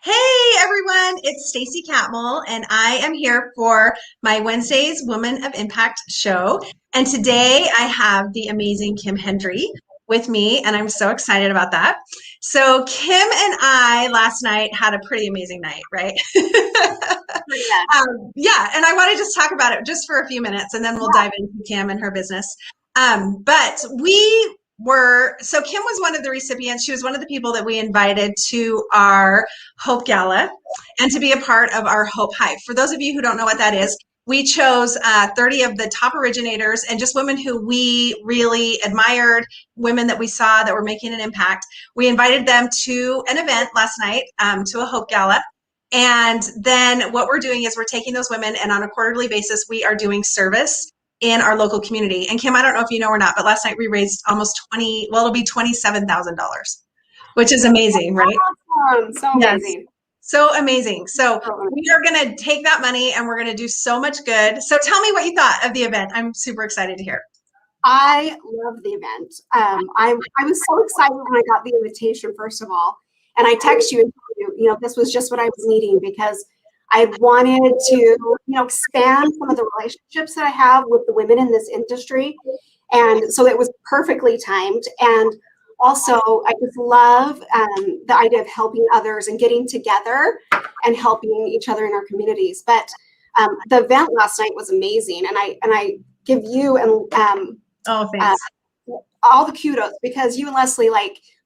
Hey everyone, it's Stacy Catmull, and I am here for my Wednesdays Woman of Impact show. And today I have the amazing Kim Hendry with me, and I'm so excited about that. So, Kim and I last night had a pretty amazing night, right? Pretty much. Yeah, and I want to just talk about it just for a few minutes, and then we'll dive into Kim and her business. But we so Kim was one of the recipients. She was one of the people that we invited to our Hope Gala and to be a part of our Hope Hive. For those of you who don't know what that is, we chose 30 of the top originators and just women who we really admired, women that we saw that were making an impact. We invited them to an event last night, to a Hope Gala. And then what we're doing is we're taking those women, and on a quarterly basis, we are doing service in our local community. And Kim, I don't know if you know or not, but last night we raised almost it'll be $27,000, which is amazing, right? Awesome. So Yes. amazing. So amazing. So So amazing. we are going to take that money and we're going to do so much good. So tell me what you thought of the event. I'm super excited to hear. I love the event. I was so excited when I got the invitation, first of all. And I text you and told you, this was just what I was needing because I wanted to, expand some of the relationships that I have with the women in this industry. And so it was perfectly timed. And also, I just love the idea of helping others and getting together and helping each other in our communities. But the event last night was amazing, and I give you and Oh, uh, thanks. all the kudos because you and Leslie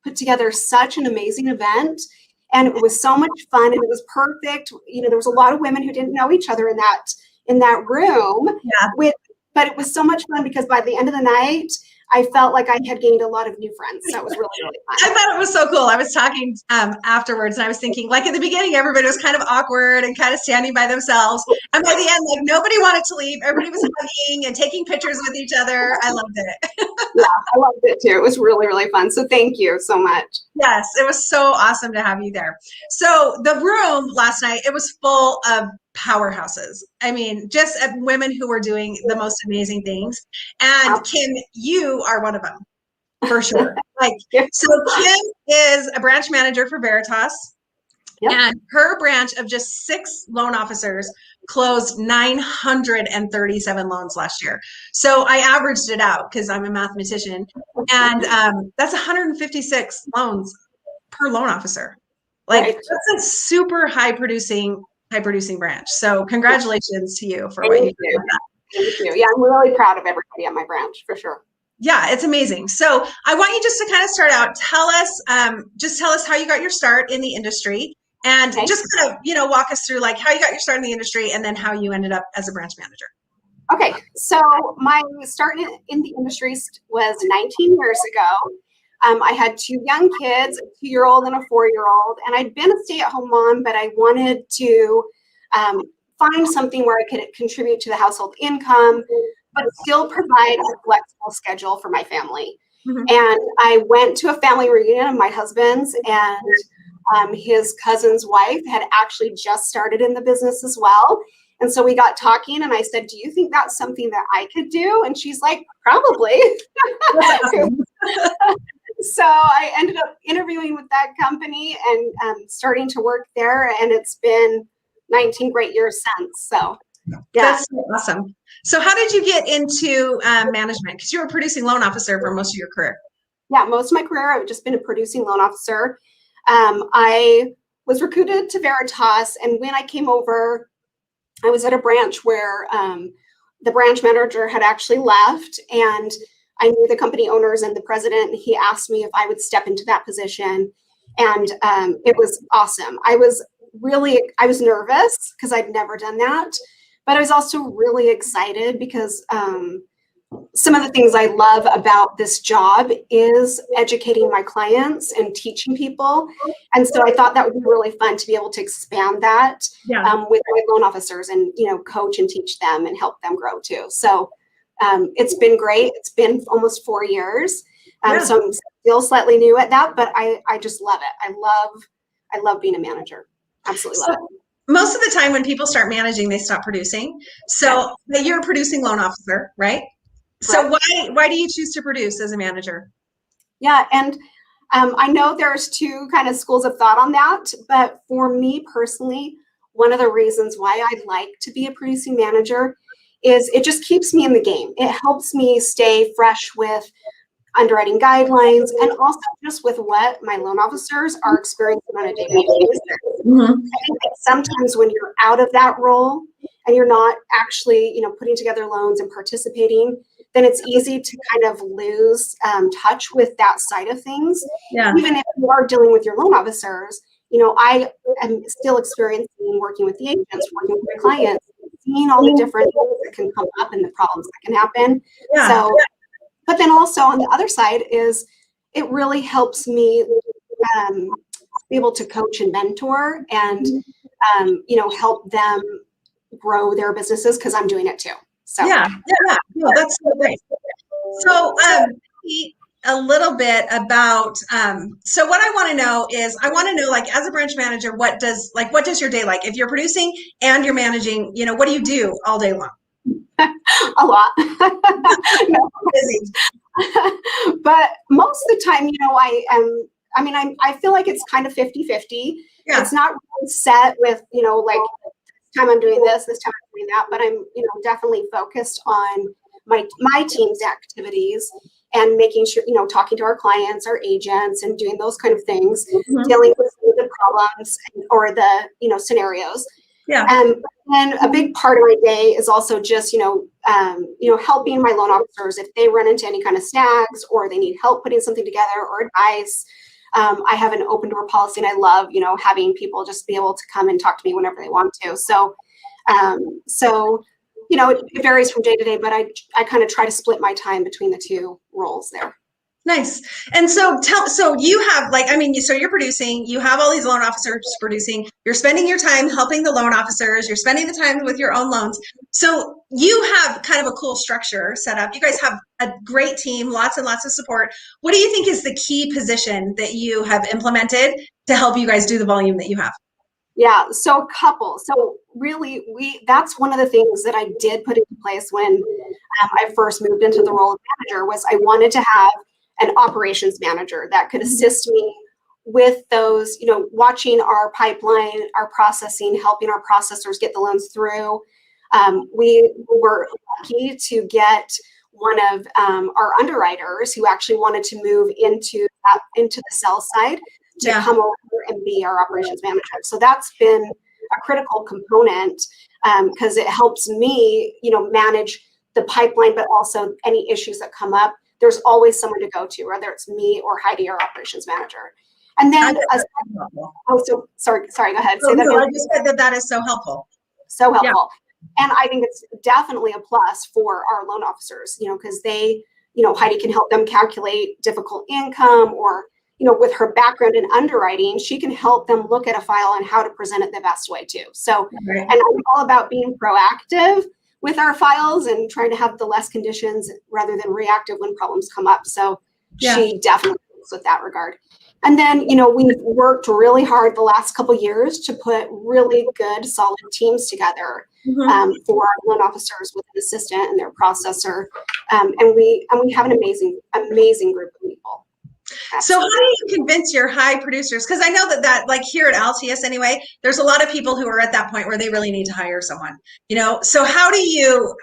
put together such an amazing event, and it was so much fun, and it was perfect. There was a lot of women who didn't know each other in that room, Yeah. but it was so much fun because by the end of the night, I felt like I had gained a lot of new friends. So it was really, really I fun. thought it was so cool. I was talking afterwards and I was thinking, like, at the beginning, everybody was kind of awkward and kind of standing by themselves. And by the end, like, nobody wanted to leave. Everybody was hugging and taking pictures with each other. I loved it. Yeah, I loved it too. It was really, really fun. So thank you so much. Yes, it was so awesome to have you there. So the room last night, it was full of powerhouses. I mean, just women who were doing the most amazing things. And Kim, you are one of them for sure. Like, Yep. so Kim is a branch manager for Veritas, Yep. and her branch of just 6 loan officers closed 937 loans last year. So I averaged it out because I'm a mathematician, and that's 156 loans per loan officer. Like, Right. that's a super high producing branch. So Yeah. congratulations to you for what you Thank did you. with that. Thank you. Yeah, I'm really proud of everybody at my branch for sure. Yeah, it's amazing. So I want you just to kind of start out. Just tell us how you got your start in the industry, and Okay. just kind of, walk us through like how you got your start in the industry, and then how you ended up as a branch manager. Okay. So my start in the industry was 19 years ago. I had 2 young kids, a 2-year-old and a 4-year-old, and I'd been a stay-at-home mom, but I wanted to find something where I could contribute to the household income, but still provide a flexible schedule for my family. Mhm. And I went to a family reunion of my husband's, and his cousin's wife had actually just started in the business as well. And so we got talking, and I said, "Do you think that's something that I could do?" And she's like, "Probably." That's awesome. So I ended up interviewing with that company and starting to work there, and it's been 19 great years since. So, yeah. That's so awesome. So how did you get into management? Because you were a producing loan officer for most of your career. Yeah, most of my career, I've just been a producing loan officer. I was recruited to Veritas, and when I came over, I was at a branch where the branch manager had actually left, and I knew the company owners and the president, and he asked me if I would step into that position, and it was awesome. I was nervous because I'd never done that, but I was also really excited because some of the things I love about this job is educating my clients and teaching people. And so I thought that would be really fun to be able to expand that Yeah. with my loan officers and, coach and teach them and help them grow too. So it's been great. It's been almost 4 years. Yeah. So I'm still slightly new at that, but I just love it. I love being a manager. Absolutely love it. Most of the time when people start managing, they stop producing. So you're a producing loan officer, right? So Correct. why do you choose to produce as a manager? Yeah, and I know there's two kind of schools of thought on that, but for me personally, one of the reasons why I like to be a producing manager is it just keeps me in the game. It helps me stay fresh with underwriting guidelines and also just with what my loan officers are experiencing on a day-to-day basis. Mm-hmm. I think that sometimes when you're out of that role and you're not actually, putting together loans and participating, then it's easy to kind of lose touch with that side of things. Yeah. Even if you are dealing with your loan officers, I am still experiencing working with the agents, working with my clients, seeing all the different things that can come up and the problems that can happen. Yeah. So, but then also on the other side is it really helps me be able to coach and mentor and, help them grow their businesses because I'm doing it too. So yeah, no, that's so great. So a little bit about so what I want to know is I want to know, like, as a branch manager, what does your day like? If you're producing and you're managing, what do you do all day long? A lot. No, busy. But most of the time, I feel like it's kind of 50-50. Yeah. It's not really set with, like this time I'm doing this time I'm doing that, but I'm, definitely focused on my team's activities and making sure, talking to our clients, our agents, and doing those kind of things, dealing with the problems or the, scenarios. Yeah. And a big part of my day is also just, helping my loan officers if they run into any kind of snags or they need help putting something together or advice. I have an open door policy, and I love, having people just be able to come and talk to me whenever they want to. So, it varies from day to day, but I kind of try to split my time between the two roles there. Nice. And so you have so you're producing, you have all these loan officers producing, you're spending your time helping the loan officers, you're spending the time with your own loans. So you have kind of a cool structure set up. You guys have a great team, lots and lots of support. What do you think is the key position that you have implemented to help you guys do the volume that you have? Yeah, so a couple. So really, that's one of the things that I did put into place when I first moved into the role of manager was I wanted to have an operations manager that could assist me with those, watching our pipeline, our processing, helping our processors get the loans through. We were lucky to get one of our underwriters who actually wanted to move into the sell side to come over and be our operations manager. So that's been a critical component because it helps me, manage the pipeline, but also any issues that come up. There's always someone to go to, whether it's me or Heidi, our operations manager. And then, sorry, go ahead. Say that again. I just said that is so helpful. So helpful. Yeah. And I think it's definitely a plus for our loan officers, because they, Heidi can help them calculate difficult income or, with her background in underwriting, she can help them look at a file and how to present it the best way too. So, and I'm all about being proactive with our files and trying to have the less conditions rather than reactive when problems come up. So she definitely works with that regard. And then, we've worked really hard the last couple of years to put really good, solid teams together for our loan officers with an assistant and their processor. And we have an amazing group of people. So how do you convince your high producers? Because I know that like here at Altius anyway, there's a lot of people who are at that point where they really need to hire someone, so how do you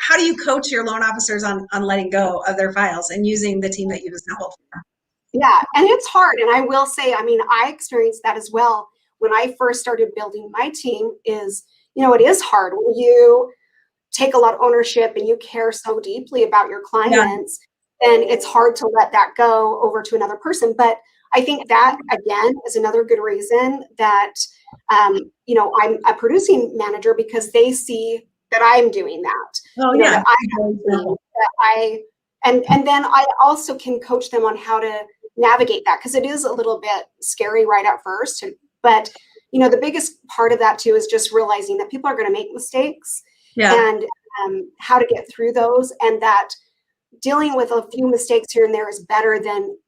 coach your loan officers on letting go of their files and using the team that you've assembled? Yeah, and it's hard. And I will say, I experienced that as well when I first started building my team is, it is hard when you take a lot of ownership and you care so deeply about your clients. Then it's hard to let that go over to another person. But I think that, again, is another good reason that, I'm a producing manager because they see that I'm doing that. And then I also can coach them on how to navigate that because it is a little bit scary right at first. But, the biggest part of that, too, is just realizing that people are going to make mistakes and how to get through those, and that dealing with a few mistakes here and there is better than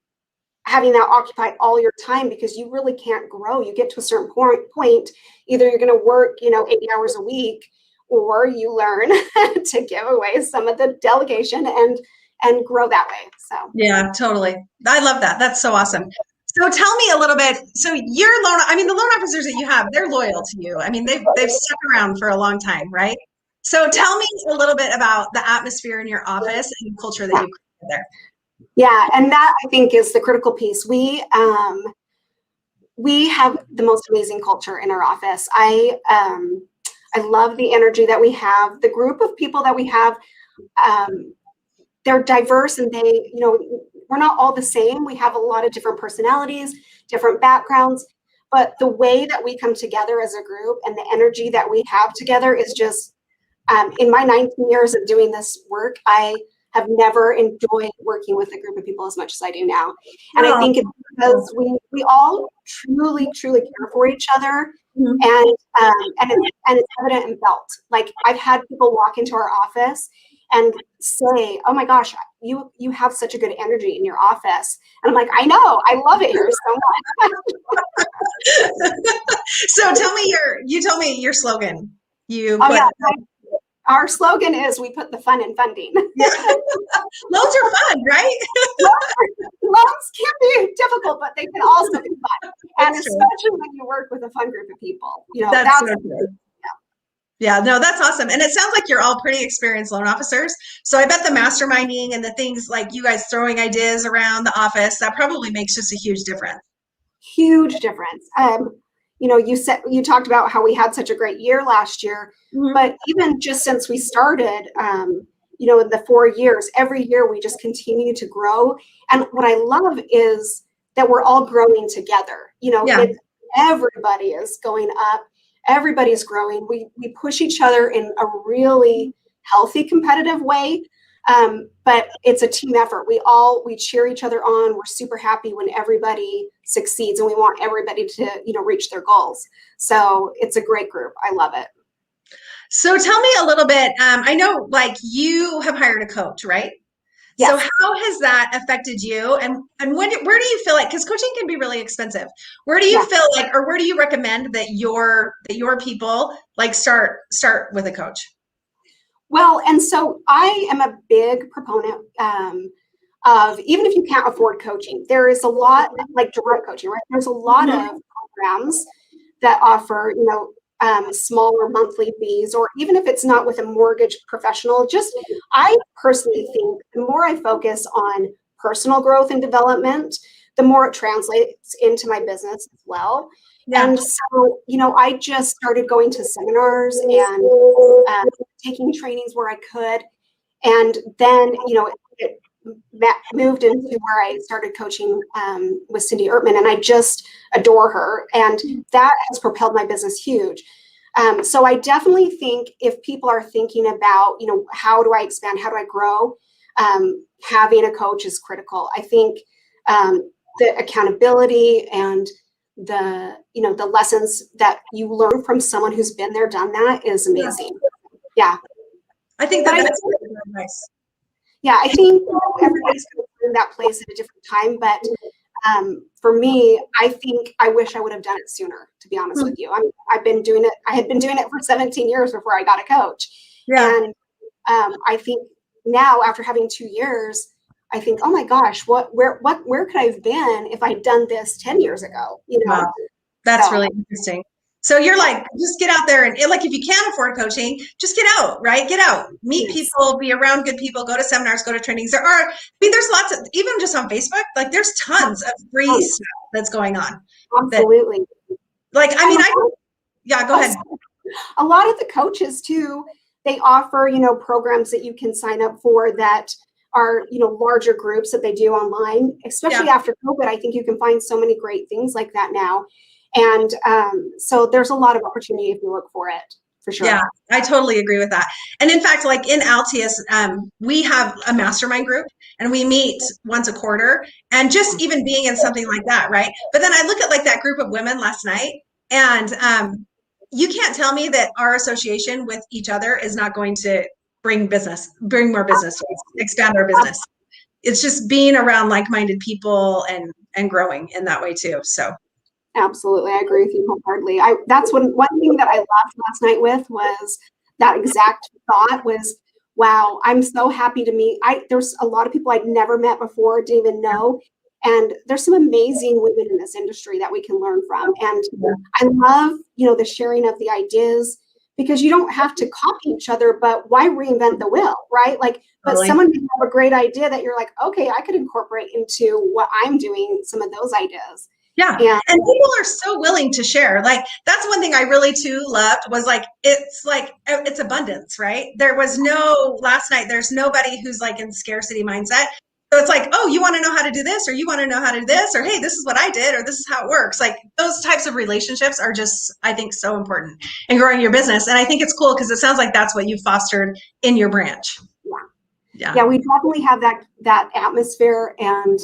having that occupy all your time because you really can't grow. You get to a certain point, either you're going to work, 80 hours a week, or you learn to give away some of the delegation and grow that way. So yeah, totally. I love that. That's so awesome. So tell me a little bit. So the loan officers that you have, they're loyal to you. I mean, they've stuck around for a long time, right? So tell me a little bit about the atmosphere in your office and the culture that you created there. Yeah, and that I think is the critical piece. We have the most amazing culture in our office. I love the energy that we have. The group of people that we have, they're diverse, and we're not all the same. We have a lot of different personalities, different backgrounds, but the way that we come together as a group and the energy that we have together is just, in my 19 years of doing this work, I have never enjoyed working with a group of people as much as I do now. And I think it's because we all truly, truly care for each other. Mm-hmm. And it's evident and felt. Like, I've had people walk into our office and say, "Oh my gosh, you have such a good energy in your office." And I'm like, "I know, I love it here so much." So you told me your slogan. Our slogan is, "We put the fun in funding." Yeah. Loans are fun, right? Loans can be difficult, but they can also be fun. And especially when you work with a fun group of people. That's so true. Yeah, no, that's awesome. And it sounds like you're all pretty experienced loan officers. So I bet the masterminding and the things like you guys throwing ideas around the office, that probably makes just a huge difference. Huge difference. You talked about how we had such a great year last year, mm-hmm. but even just since we started, in the 4 years, every year we just continue to grow. And what I love is that we're all growing together. Everybody is going up. Everybody's growing. We push each other in a really healthy, competitive way. But it's a team effort. We cheer each other on. We're super happy when everybody succeeds, and we want everybody to, reach their goals. So it's a great group. I love it. So tell me a little bit. I know, like, you have hired a coach, right? Yes. So how has that affected you? And where do you feel like, because coaching can be really expensive, where do you feel like, or where do you recommend that your people like start with a coach? Well, and so I am a big proponent of, even if you can't afford coaching, there is a lot, like direct coaching, right? There's a lot of programs that offer, smaller monthly fees, or even if it's not with a mortgage professional. I personally think the more I focus on personal growth and development, the more it translates into my business as well. Yeah. And so, I just started going to seminars and taking trainings where I could. And then, it moved into where I started coaching with Cindy Ertman, and I just adore her. And that has propelled my business huge. So I definitely think if people are thinking about, how do I expand? How do I grow? Having a coach is critical. I think the accountability and the lessons that you learn from someone who's been there, done that is amazing. Yeah. I think that's really nice. Yeah, I think everybody's in that place at a different time, but for me, I think I wish I would have done it sooner, to be honest with you. I had been doing it for 17 years before I got a coach. Yeah. And I think now, after having 2 years, I think, oh my gosh, where could I have been if I'd done this 10 years ago? Wow. That's really interesting. So you're like, just get out there and like, if you can't afford coaching, just get out, right? Get out, meet people, be around good people, go to seminars, go to trainings. There's lots of, even just on Facebook, like there's tons of free stuff that's going on. Absolutely. Go ahead. A lot of the coaches too, they offer, programs that you can sign up for that are, larger groups that they do online, especially after COVID. I think you can find so many great things like that now. And so there's a lot of opportunity if you look for it, for sure. Yeah, I totally agree with that. And in fact, like in Altius, we have a mastermind group and we meet once a quarter, and just even being in something like that, right? But then I look at like that group of women last night, and you can't tell me that our association with each other is not going to bring more business to us, expand our business. It's just being around like-minded people and growing in that way too. So. Absolutely. I agree with you wholeheartedly. That's one thing that I laughed last night with, was that exact thought was, wow, I'm so happy to meet. There's a lot of people I'd never met before, didn't even know. And there's some amazing women in this industry that we can learn from. And I love, the sharing of the ideas, because you don't have to copy each other, but why reinvent the wheel, right? Like, but someone may have a great idea that you're like, okay, I could incorporate into what I'm doing, some of those ideas. Yeah. And people are so willing to share. Like, that's one thing I really too loved was it's abundance, right? Last night, there's nobody who's like in scarcity mindset. So it's like, oh, you want to know how to do this, or you want to know how to do this, or hey, this is what I did, or this is how it works. Like, those types of relationships are just, I think, so important in growing your business. And I think it's cool because it sounds like that's what you fostered in your branch. Yeah, we definitely have that atmosphere, and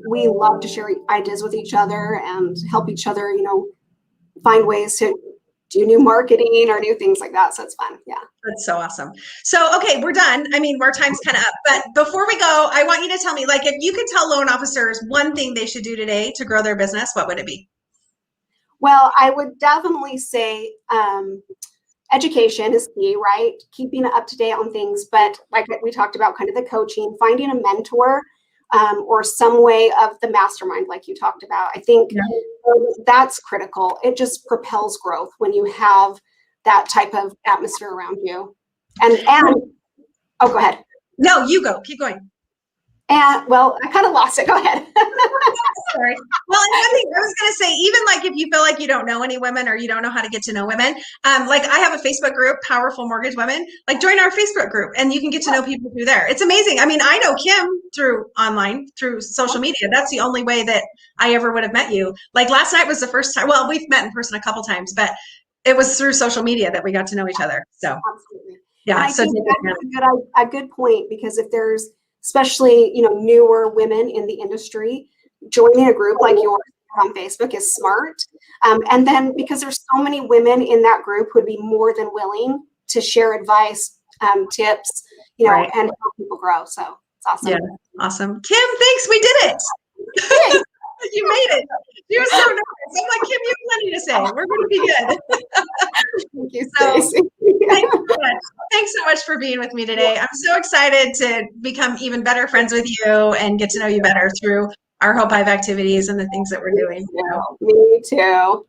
we love to share ideas with each other and help each other, find ways to do new marketing or new things like that. So it's fun. Yeah. That's so awesome. So, okay, we're done. I mean, our time's kind of up, but before we go, I want you to tell me, like, if you could tell loan officers one thing they should do today to grow their business, what would it be? Well, I would definitely say education is key, right? Keeping up to date on things. But like we talked about, kind of the coaching, finding a mentor or some way of the mastermind, like you talked about. I think that's critical. It just propels growth when you have that type of atmosphere around you. And oh, go ahead. No, you go. Keep going. And well, I kind of lost it. Go ahead. Sorry. Well, and one thing I was going to say, even like if you feel like you don't know any women or you don't know how to get to know women, like I have a Facebook group, Powerful Mortgage Women, like join our Facebook group and you can get to know people through there. It's amazing. I mean, I know Kim through social media. That's the only way that I ever would have met you. Like last night was the first time. Well, we've met in person a couple times, but it was through social media that we got to know each other. So absolutely. Yeah. And I think that's a good point, because if there's especially, newer women in the industry, joining a group like yours on Facebook is smart. And then because there's so many women in that group who would be more than willing to share advice, tips, and help people grow. So it's awesome. Yeah. Awesome. Kim, thanks. We did it. You made it. You were so nervous. I'm like, Kim, you have plenty to say. We're going to be good. Thank you, Stacy. Thanks so much for being with me today. I'm so excited to become even better friends with you and get to know you better through our Hope Hive activities and the things that we're doing. Me too.